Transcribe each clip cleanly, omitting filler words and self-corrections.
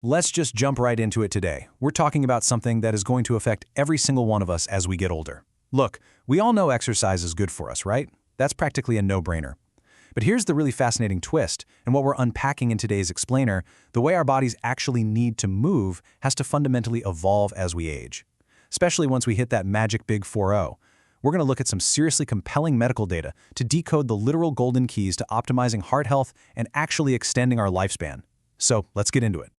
Let's just jump right into it today. We're talking about something that is going to affect every single one of us as we get older. Look, we all know exercise is good for us, right? That's practically a no-brainer. But here's the really fascinating twist, and what we're unpacking in today's explainer: the way our bodies actually need to move has to fundamentally evolve as we age. Especially once we hit that magic big 4-0. We're going to look at some seriously compelling medical data to decode the literal golden keys to optimizing heart health and actually extending our lifespan. So let's get into it.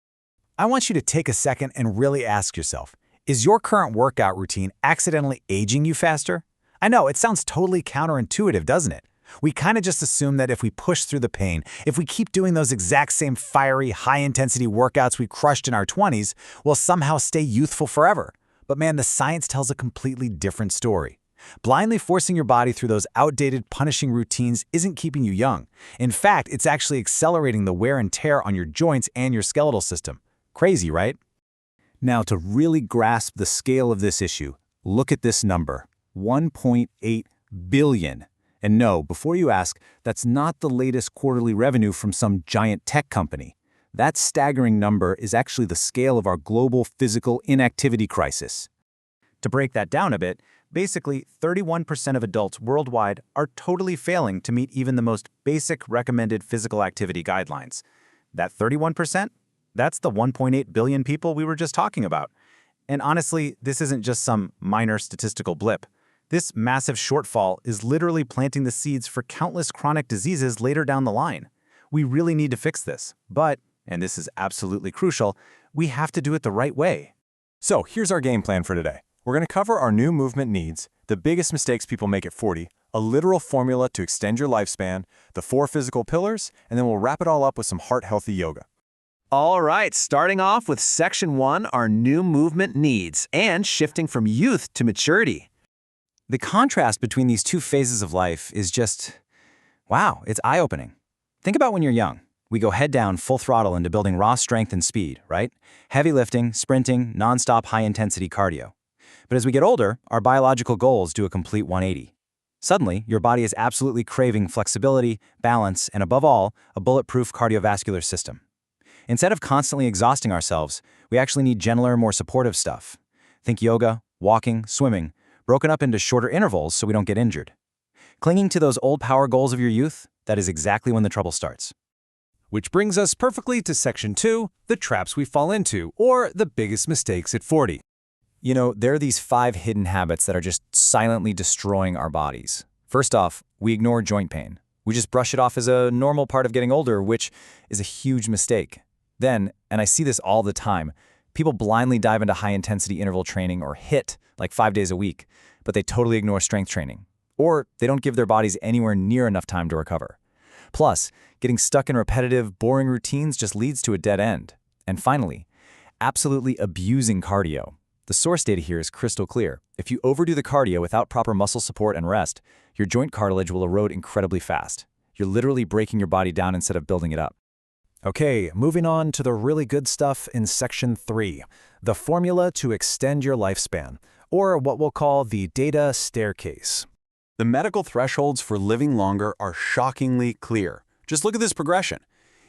I want you to take a second and really ask yourself, is your current workout routine accidentally aging you faster? I know, it sounds totally counterintuitive, doesn't it? We kind of just assume that if we push through the pain, if we keep doing those exact same fiery, high-intensity workouts we crushed in our 20s, we'll somehow stay youthful forever. But man, the science tells a completely different story. Blindly forcing your body through those outdated, punishing routines isn't keeping you young. In fact, it's actually accelerating the wear and tear on your joints and your skeletal system. Crazy, right? Now, to really grasp the scale of this issue, look at this number, 1.8 billion. And no, before you ask, that's not the latest quarterly revenue from some giant tech company. That staggering number is actually the scale of our global physical inactivity crisis. To break that down a bit, basically 31% of adults worldwide are totally failing to meet even the most basic recommended physical activity guidelines. That 31%? That's the 1.8 billion people we were just talking about. And honestly, this isn't just some minor statistical blip. This massive shortfall is literally planting the seeds for countless chronic diseases later down the line. We really need to fix this, but, and this is absolutely crucial, we have to do it the right way. So here's our game plan for today. We're going to cover our new movement needs, the biggest mistakes people make at 40, a literal formula to extend your lifespan, the 4 physical pillars, and then we'll wrap it all up with some heart-healthy yoga. All right, starting off with Section 1, our new movement needs, and shifting from youth to maturity. The contrast between these two phases of life is just, wow, it's eye-opening. Think about when you're young. We go head down full throttle into building raw strength and speed, right? Heavy lifting, sprinting, nonstop high-intensity cardio. But as we get older, our biological goals do a complete 180. Suddenly, your body is absolutely craving flexibility, balance, and above all, a bulletproof cardiovascular system. Instead of constantly exhausting ourselves, we actually need gentler, more supportive stuff. Think yoga, walking, swimming, broken up into shorter intervals so we don't get injured. Clinging to those old power goals of your youth, that is exactly when the trouble starts. Which brings us perfectly to Section 2, the traps we fall into, or the biggest mistakes at 40. You know, there are these 5 hidden habits that are just silently destroying our bodies. First off, we ignore joint pain. We just brush it off as a normal part of getting older, which is a huge mistake. Then, and I see this all the time, people blindly dive into high-intensity interval training or HIIT like 5 days a week, but they totally ignore strength training. Or they don't give their bodies anywhere near enough time to recover. Plus, getting stuck in repetitive, boring routines just leads to a dead end. And finally, absolutely abusing cardio. The source data here is crystal clear. If you overdo the cardio without proper muscle support and rest, your joint cartilage will erode incredibly fast. You're literally breaking your body down instead of building it up. Okay, moving on to the really good stuff in Section 3, the formula to extend your lifespan, or what we'll call the data staircase. The medical thresholds for living longer are shockingly clear. Just look at this progression.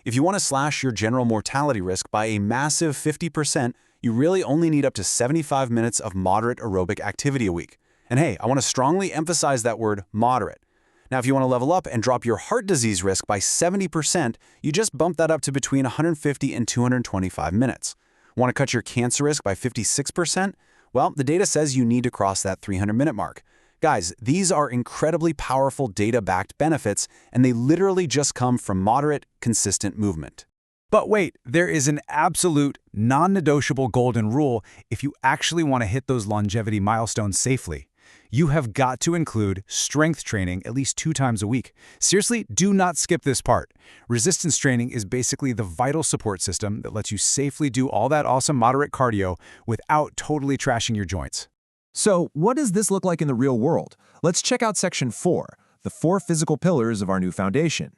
If you want to slash your general mortality risk by a massive 50%, you really only need up to 75 minutes of moderate aerobic activity a week. And hey, I want to strongly emphasize that word, moderate. Now, if you want to level up and drop your heart disease risk by 70%, you just bump that up to between 150 and 225 minutes. Want to cut your cancer risk by 56%? Well, the data says you need to cross that 300-minute mark. Guys, these are incredibly powerful data-backed benefits, and they literally just come from moderate, consistent movement. But wait, there is an absolute, non-negotiable golden rule if you actually want to hit those longevity milestones safely. You have got to include strength training at least 2 times a week. Seriously, do not skip this part. Resistance training is basically the vital support system that lets you safely do all that awesome moderate cardio without totally trashing your joints. So, what does this look like in the real world? Let's check out Section 4, the 4 physical pillars of our new foundation.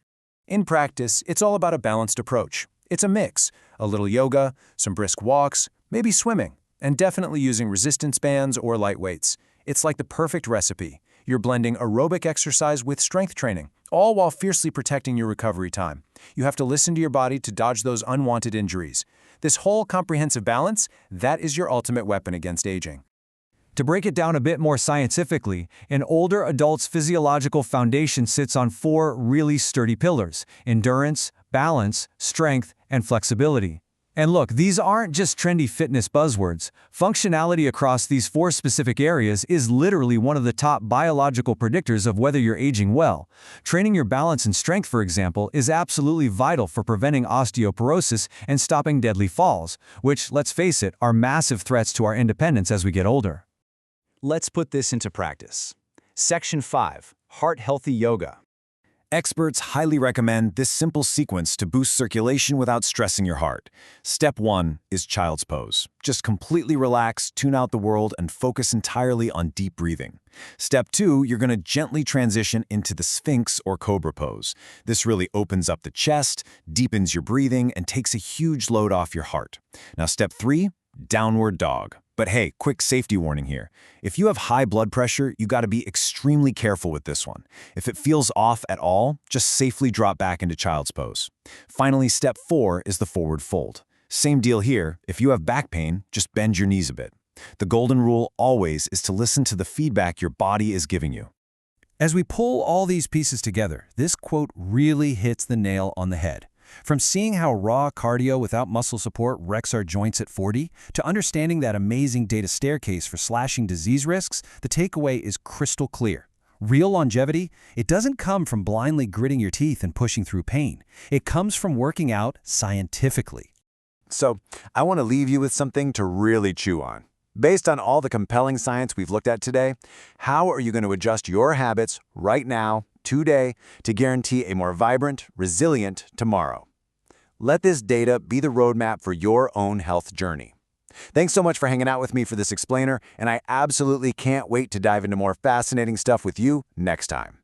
In practice, it's all about a balanced approach. It's a mix, a little yoga, some brisk walks, maybe swimming, and definitely using resistance bands or light weights. It's like the perfect recipe. You're blending aerobic exercise with strength training, all while fiercely protecting your recovery time. You have to listen to your body to dodge those unwanted injuries. This whole comprehensive balance, that is your ultimate weapon against aging. To break it down a bit more scientifically, an older adult's physiological foundation sits on 4 really sturdy pillars: endurance, balance, strength, and flexibility. And look, these aren't just trendy fitness buzzwords. Functionality across these 4 specific areas is literally one of the top biological predictors of whether you're aging well. Training your balance and strength, for example, is absolutely vital for preventing osteoporosis and stopping deadly falls, which, let's face it, are massive threats to our independence as we get older. Let's put this into practice. Section 5, Heart-Healthy Yoga. Experts highly recommend this simple sequence to boost circulation without stressing your heart. Step 1 is Child's Pose. Just completely relax, tune out the world, and focus entirely on deep breathing. Step 2, you're going to gently transition into the Sphinx or Cobra Pose. This really opens up the chest, deepens your breathing, and takes a huge load off your heart. Now, Step 3, Downward Dog. But hey, quick safety warning here. If you have high blood pressure, you got to be extremely careful with this one. If it feels off at all, just safely drop back into Child's Pose. Finally, Step 4 is the Forward Fold. Same deal here. If you have back pain, just bend your knees a bit. The golden rule always is to listen to the feedback your body is giving you. As we pull all these pieces together, this quote really hits the nail on the head. From seeing how raw cardio without muscle support wrecks our joints at 40, to understanding that amazing data staircase for slashing disease risks, the takeaway is crystal clear. Real longevity, it doesn't come from blindly gritting your teeth and pushing through pain. It comes from working out scientifically. So, I want to leave you with something to really chew on. Based on all the compelling science we've looked at today, how are you going to adjust your habits right now, today, to guarantee a more vibrant, resilient tomorrow? Let this data be the roadmap for your own health journey. Thanks so much for hanging out with me for this explainer, and I absolutely can't wait to dive into more fascinating stuff with you next time.